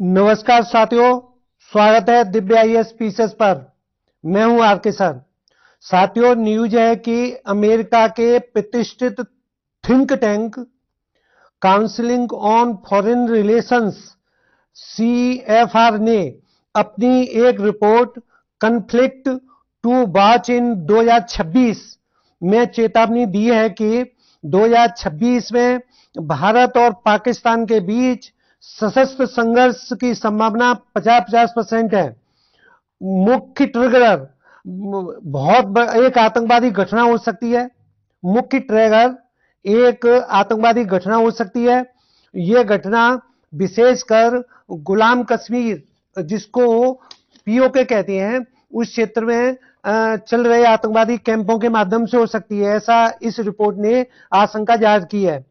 नमस्कार साथियों, स्वागत है दिव्य आईएएस पीसेस पर। मैं हूं आरके सर। साथियों, न्यूज है कि अमेरिका के प्रतिष्ठित think tank counselling on foreign relations CFR ने अपनी एक report conflict to watch in 2026 में चेतावनी दी है कि 2026 में भारत और पाकिस्तान के बीच सशस्त्र संघर्ष की संभावना 50-50% है। मुख्य ट्रिगर एक आतंकवादी घटना हो सकती है। मुख्य ट्रिगर एक आतंकवादी घटना हो सकती है। यह घटना विशेषकर गुलाम कश्मीर, जिसको POK कहते हैं, उस क्षेत्र में चल रहे आतंकवादी कैंपों के माध्यम से हो सकती है, ऐसा इस रिपोर्ट ने आशंका जाहिर की है।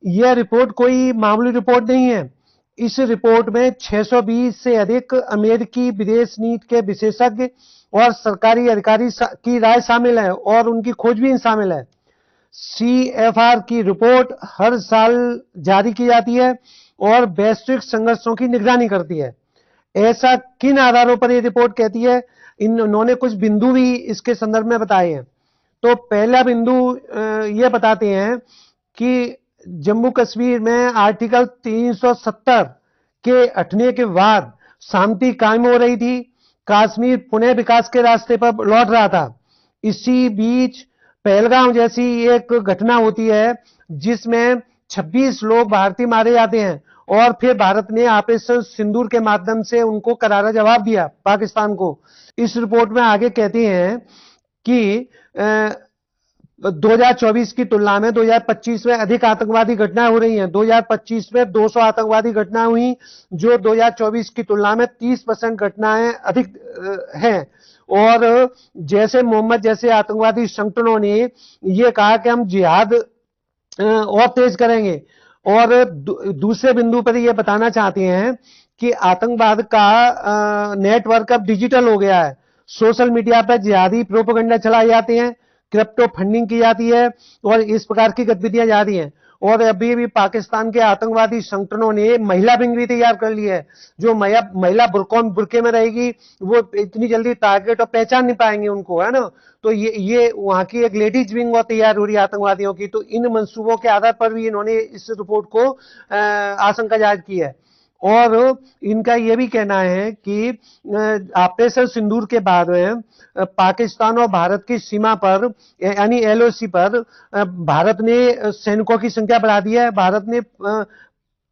यह रिपोर्ट कोई मामूली रिपोर्ट नहीं है। इस रिपोर्ट में 620 से अधिक अमेरिकी विदेश नीति के विशेषज्ञ और सरकारी अधिकारी की राय शामिल है और उनकी खोजबीन शामिल है। CFR की रिपोर्ट हर साल जारी की जाती है और वैश्विक संघर्षों की निगरानी करती है। ऐसा किन आधारों पर यह रिपोर्ट कहती है, इन्होंने कुछ बिंदु भी इसके संदर्भ में बताए हैं। तो पहला बिंदु यह बताते हैं कि जम्मू कश्मीर में आर्टिकल 370 के हटने के बाद शांति कायम हो रही थी। कश्मीर पुनः विकास के रास्ते पर लौट रहा था। इसी बीच पहलगाम जैसी एक घटना होती है जिसमें 26 लोग भारतीय मारे जाते हैं और फिर भारत ने ऑपरेशन सिंदूर के माध्यम से उनको करारा जवाब दिया पाकिस्तान को। इस रिपोर्ट में आगे कहते हैं कि 2024 की तुलना में 2025 में अधिक आतंकवादी घटनाएं हो रही हैं। 2025 में 200 आतंकवादी घटनाएं हुई, जो 2024 की तुलना में 30% घटनाएं अधिक हैं। और जैसे मोहम्मद जैसे आतंकवादी संगठनों ने यह कहा कि हम जिहाद और तेज करेंगे। और दूसरे बिंदु पर यह बताना चाहते हैं कि आतंकवाद का नेटवर्क अब डिजिटल हो गया है। सोशल मीडिया पर जिहादी प्रोपेगेंडा चलाए जाते हैं, क्रिप्टो फंडिंग की जाती है और इस प्रकार की गतिविधियां जारी हैं। और अभी भी पाकिस्तान के आतंकवादी संगठनों ने महिला विंग भी तैयार कर ली है। जो महिला बुरके में रहेगी वो इतनी जल्दी टारगेट और पहचान नहीं पाएंगे उनको, है ना। तो ये वहां की एक लेडीज विंग और तैयार हो रही है आतंकवादियों की। तो इन मंसूबों के आधार पर भी इन्होंने इस रिपोर्ट को आशंका जाहिर की है। और इनका यह भी कहना है कि ऑपरेशन सिंदूर के बाद में पाकिस्तान और भारत की सीमा पर यानी LOC पर भारत ने सैनिकों की संख्या बढ़ा दी है। भारत ने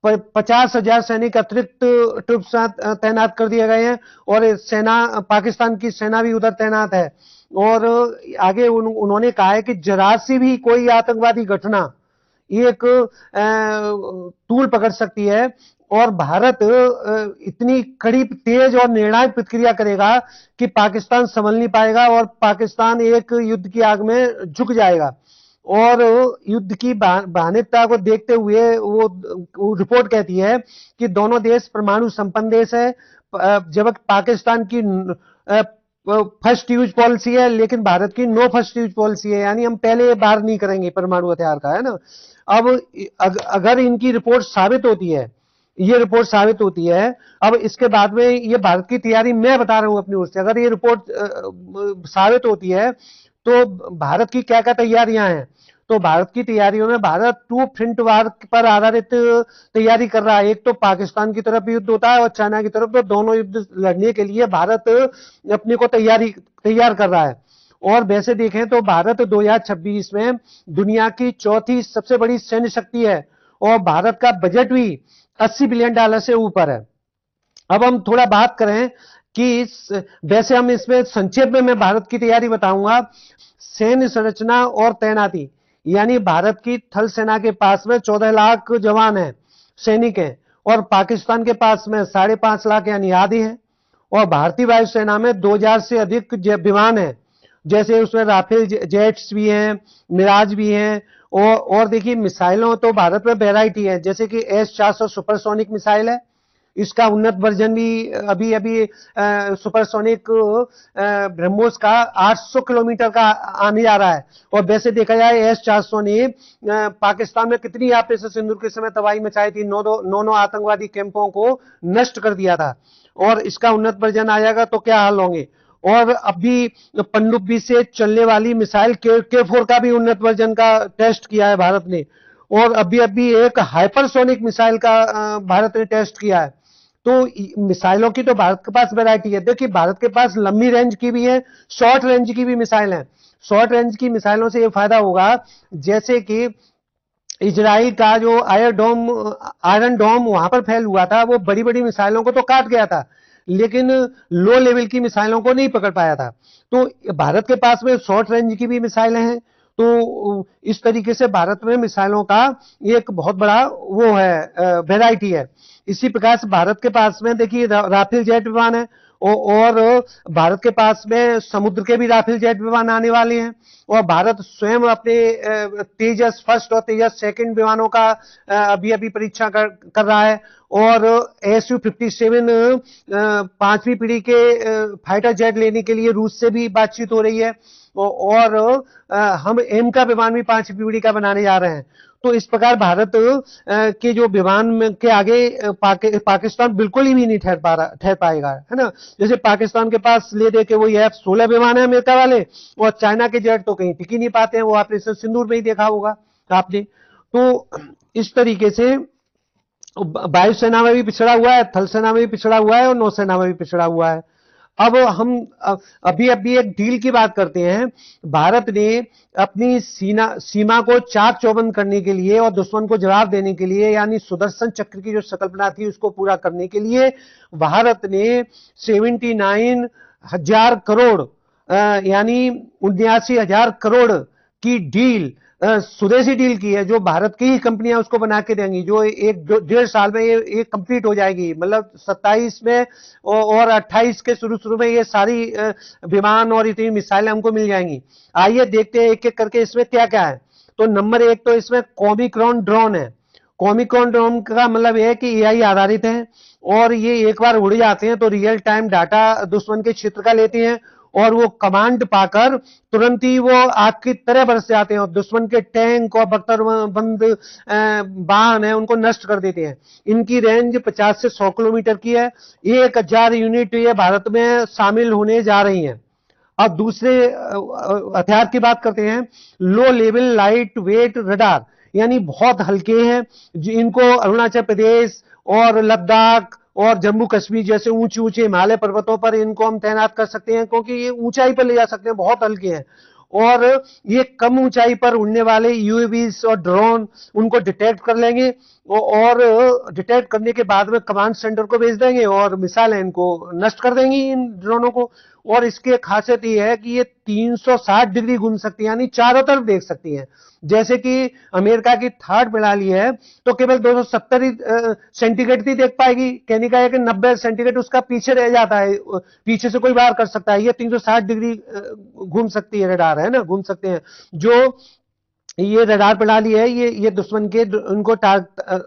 50,000 सैनिक अतिरिक्त ट्रुप्स तैनात कर दिए गए हैं और सेना, पाकिस्तान की सेना भी उधर तैनात है। और आगे उन्होंने कहा है कि जरा सी भी कोई आतंकवादी घटना एक टूल पकड़ सकती है और भारत इतनी कड़ी, तेज और निर्णायक प्रतिक्रिया करेगा कि पाकिस्तान संभल नहीं पाएगा और पाकिस्तान एक युद्ध की आग में झुक जाएगा। और युद्ध की भयानकता को देखते हुए वो रिपोर्ट कहती है कि दोनों देश परमाणु संपन्न देश है। जब पाकिस्तान की फर्स्ट यूज पॉलिसी है, लेकिन भारत की नो फर्स्ट यूज पॉलिसी है, यानी हम पहले बार नहीं करेंगे परमाणु हथियार का, है ना। अब अगर इनकी रिपोर्ट साबित होती है, ये रिपोर्ट साबित होती है, अब इसके बाद में ये भारत की तैयारी मैं बता रहा हूं अपनी ओर से, अगर ये रिपोर्ट साबित होती है तो भारत की क्या क्या तैयारियां हैं। तो भारत की तैयारियों में भारत 2 फ्रंट वार पर आधारित तैयारी कर रहा है। एक तो पाकिस्तान की तरफ युद्ध होता है और चाइना की तरफ, तो दोनों युद्ध लड़ने के लिए भारत अपने को तैयार कर रहा है। और वैसे देखें तो भारत 2026 में दुनिया की चौथी सबसे बड़ी सैन्य शक्ति है और भारत का बजट भी $80 बिलियन से ऊपर है। अब हम थोड़ा बात करें कि वैसे हम इसमें संक्षेप में मैं भारत की तैयारी बताऊंगा। सैन्य संरचना और तैनाती, यानी भारत की थल सेना के पास में 14 लाख जवान हैं, सैनिक हैं, और पाकिस्तान के पास में 5.5 लाख यानी आधे हैं। और भारतीय वायुसेना में 2000 से अधिक विमान हैं, जैसे उसमें राफेल जेट्स भी हैं, मिराज भी हैं। और देखिए मिसाइलों तो भारत में वैरायटी है, जैसे कि S-400 सुपरसोनिक मिसाइल है, इसका उन्नत वर्जन भी अभी अभी सुपरसोनिक ब्रह्मोस का 800 किलोमीटर का आने जा रहा है। और वैसे देखा जाए S-400 ने पाकिस्तान में कितनी ऑपरेशन सिंदूर के समय तबाही मचाई थी, नौ आतंकवादी कैंपों को नष्ट कर दिया था। और इसका उन्नत वर्जन आ जाएगा तो क्या हाल होंगे। और अभी पनडुब्बी से चलने वाली मिसाइल K4 का भी उन्नत वर्जन का टेस्ट किया है भारत ने। और अभी अभी एक हाइपरसोनिक मिसाइल का भारत ने टेस्ट किया है। तो मिसाइलों की तो भारत के पास वैरायटी है। देखिए भारत के पास लंबी रेंज की भी है, शॉर्ट रेंज की भी मिसाइल है। शॉर्ट रेंज की मिसाइलों से ये फायदा होगा, जैसे कि इजराइल का जो आयरन डोम वहां पर फैल हुआ था, वो बड़ी बड़ी मिसाइलों को तो काट गया था, लेकिन लो लेवल की मिसाइलों को नहीं पकड़ पाया था। तो भारत के पास में शॉर्ट रेंज की भी मिसाइलें हैं। तो इस तरीके से भारत में मिसाइलों का एक बहुत बड़ा वो है, वैरायटी है। इसी प्रकार से भारत के पास में देखिए राफेल जेट विमान है, और भारत के पास में समुद्र के भी राफेल जेट विमान आने वाले हैं। और भारत स्वयं अपने तेजस फर्स्ट और तेजस सेकंड विमानों का अभी अभी परीक्षा कर रहा है। और Su-57 पांचवी पीढ़ी के फाइटर जेट लेने के लिए रूस से भी बातचीत हो रही है। और हम एम का विमान भी पांचवी पीढ़ी का बनाने जा रहे हैं। तो इस प्रकार भारत के जो विमान के आगे पाकिस्तान बिल्कुल ही भी नहीं ठहर पाएगा, है ना। जैसे पाकिस्तान के पास ले दे के वो F-16 विमान है अमेरिका वाले, और चाइना के जेट तो कहीं टिक ही नहीं पाते हैं। वो ऑपरेशन सिंदूर में ही देखा होगा आपने। तो इस तरीके से वायुसेना में भी पिछड़ा हुआ है, थल सेना में भी पिछड़ा हुआ है, और नौसेना में भी पिछड़ा हुआ है। अब हम अभी अभी एक डील की बात करते हैं। भारत ने अपनी सीमा को चाक चौबंद करने के लिए और दुश्मन को जवाब देने के लिए, यानी सुदर्शन चक्र की जो संकल्पना थी उसको पूरा करने के लिए, भारत ने 79,000 करोड़ यानी 79,000 करोड़ की डील, स्वदेशी डील की है, जो भारत की ही कंपनियां उसको बना के देंगी, जो एक डेढ़ साल में ये कंप्लीट हो जाएगी। मतलब 27 में और 28 के शुरू में ये सारी विमान और इतनी मिसाइलें हमको मिल जाएंगी। आइए देखते हैं एक एक करके इसमें क्या क्या है। तो नंबर एक तो इसमें कॉमिक्रॉन ड्रोन है। कॉमिक्रॉन ड्रोन का मतलब यह है कि AI आधारित है, और ये एक बार उड़ जाते हैं तो रियल टाइम डाटा दुश्मन के क्षेत्र का लेते हैं, और वो कमांड पाकर तुरंत ही वो आग की तरह बरस जाते हैं और दुश्मन के टैंक और बख्तरबंद वाहन है उनको नष्ट कर देते हैं। इनकी रेंज 50 से 100 किलोमीटर की है। 1000 यूनिट ये भारत में शामिल होने जा रही हैं। अब दूसरे हथियार की बात करते हैं। Low level light weight radar, यानी बहुत हल्के हैं, इनको अरुणाचल प्रदेश और लद्दाख और जम्मू कश्मीर जैसे ऊंचे ऊंचे हिमालय पर्वतों पर इनको हम तैनात कर सकते हैं, क्योंकि ये ऊंचाई पर ले जा सकते हैं, बहुत हल्के हैं। और ये कम ऊंचाई पर उड़ने वाले UAVs और ड्रोन उनको डिटेक्ट कर लेंगे, और डिटेक्ट करने के बाद में कमांड सेंटर को भेज देंगे, और मिसाइल इनको नष्ट कर देंगी इन ड्रोनों को। और इसकी खासियत ये है कि ये 360 डिग्री घूम सकती है, यानी चारों तरफ देख सकती है। जैसे कि अमेरिका की थर्ड प्रणाली है तो केवल 270 सेंटीग्रेड ही देख पाएगी, कहने का है कि 90 सेंटीग्रेड उसका पीछे रह जाता है, पीछे से कोई बाहर कर सकता है। ये 360 डिग्री घूम सकती है, रडार है ना, घूम सकते हैं। जो ये रडार प्रणाली है, ये दुश्मन के उनको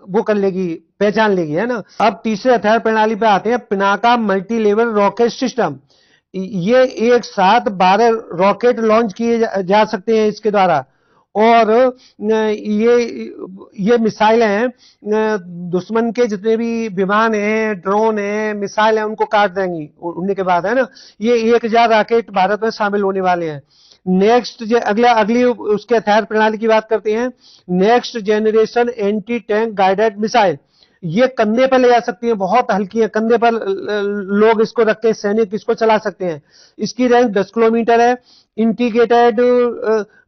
वो कर लेगी, पहचान लेगी, है ना। अब तीसरे हथियार प्रणाली पे आते हैं, Pinaka multi level rocket system. ये एक साथ 12 रॉकेट लॉन्च किए जा सकते हैं इसके द्वारा। और ये मिसाइलें हैं, दुश्मन के जितने भी विमान हैं, ड्रोन हैं, मिसाइल हैं, उनको काट देंगी उड़ने के बाद, है ना। ये 1000 रॉकेट भारत में शामिल होने वाले हैं। नेक्स्ट अगली उसके हथियार प्रणाली की बात करते हैं। Next generation anti tank guided missile, ये कंधे पर ले जा सकती है, बहुत हल्की है, कंधे पर लोग इसको रख के सैनिक इसको चला सकते हैं। इसकी रेंज 10 किलोमीटर है। इंटीग्रेटेड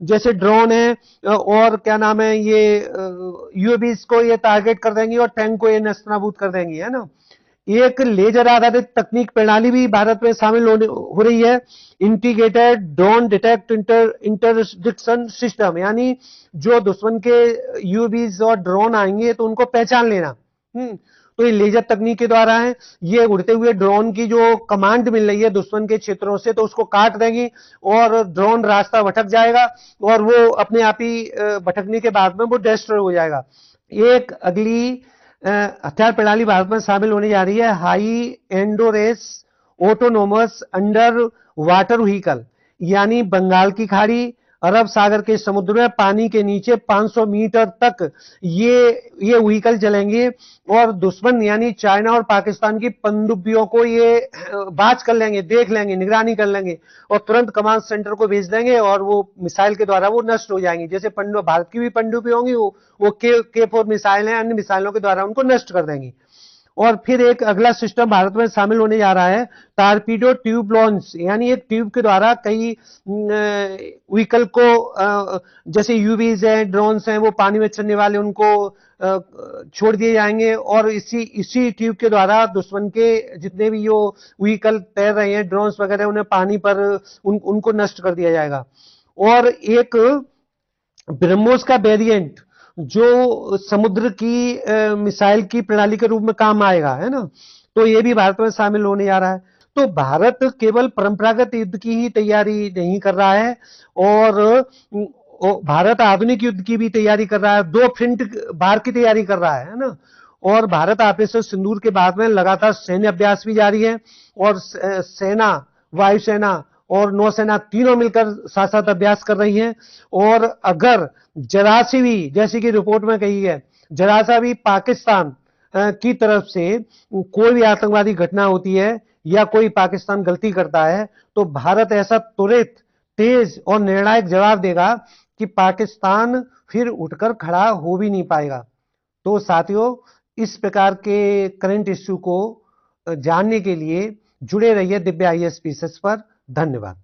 जैसे ड्रोन है, और क्या नाम है, ये UAVs को ये टारगेट कर देंगी और टैंक को ये नस्तनाबूद कर देंगी, है ना। एक लेजर आधारित तकनीक प्रणाली भी भारत में शामिल हो रही है। Integrated drone detect interdiction system, यानी जो दुश्मन के UAVs और ड्रोन आएंगे तो उनको पहचान लेना। तो ये लेजर तकनीक के द्वारा है। ये उड़ते हुए ड्रोन की जो कमांड मिल रही है दुश्मन के क्षेत्रों से, तो उसको काट देंगी और ड्रोन रास्ता भटक जाएगा, और वो अपने आप ही भटकने के बाद में वो डिस्ट्रॉय हो जाएगा। एक अगली हथियार प्रणाली भारत में शामिल होने जा रही है high endurance autonomous under water vehicle, यानी बंगाल की खाड़ी, अरब सागर के समुद्र में पानी के नीचे 500 मीटर तक ये व्हीकल चलेंगे और दुश्मन यानी चाइना और पाकिस्तान की पनडुब्बियों को ये बाज कर लेंगे, देख लेंगे, निगरानी कर लेंगे और तुरंत कमांड सेंटर को भेज देंगे और वो मिसाइल के द्वारा वो नष्ट हो जाएंगी। जैसे भारत की भी पनडुब्बी होंगी, वो के 4 मिसाइल हैं, अन्य मिसाइलों के द्वारा उनको नष्ट कर देंगी। और फिर एक अगला सिस्टम भारत में शामिल होने जा रहा है टारपीडो ट्यूब लॉन्च, यानी एक ट्यूब के द्वारा कई व्हीकल को, जैसे यूवीज हैं, ड्रोन्स हैं, वो पानी में चलने वाले उनको छोड़ दिए जाएंगे और इसी ट्यूब के द्वारा दुश्मन के जितने भी जो व्हीकल तैर रहे हैं, ड्रोन्स वगैरह, उन्हें पानी पर उनको नष्ट कर दिया जाएगा। और एक ब्रह्मोस का वेरिएंट जो समुद्र की मिसाइल की प्रणाली के रूप में काम आएगा, है ना, तो ये भी भारत में शामिल होने जा रहा है। तो भारत केवल परंपरागत युद्ध की ही तैयारी नहीं कर रहा है और भारत आधुनिक युद्ध की भी तैयारी कर रहा है, 2 फ्रंट बार की तैयारी कर रहा है ना। और भारत ऑपरेशन सिंदूर के बाद में लगातार सैन्य अभ्यास भी जारी है और सेना, वायुसेना और नौसेना तीनों मिलकर साथ साथ अभ्यास कर रही हैं। और अगर जरा सी भी, जैसे कि रिपोर्ट में कही है, जरा सा भी पाकिस्तान की तरफ से कोई भी आतंकवादी घटना होती है या कोई पाकिस्तान गलती करता है तो भारत ऐसा त्वरित, तेज और निर्णायक जवाब देगा कि पाकिस्तान फिर उठकर खड़ा हो भी नहीं पाएगा। तो साथियों, इस प्रकार के करंट इश्यू को जानने के लिए जुड़े रहिए दिव्य IAS पीसेस पर। धन्यवाद।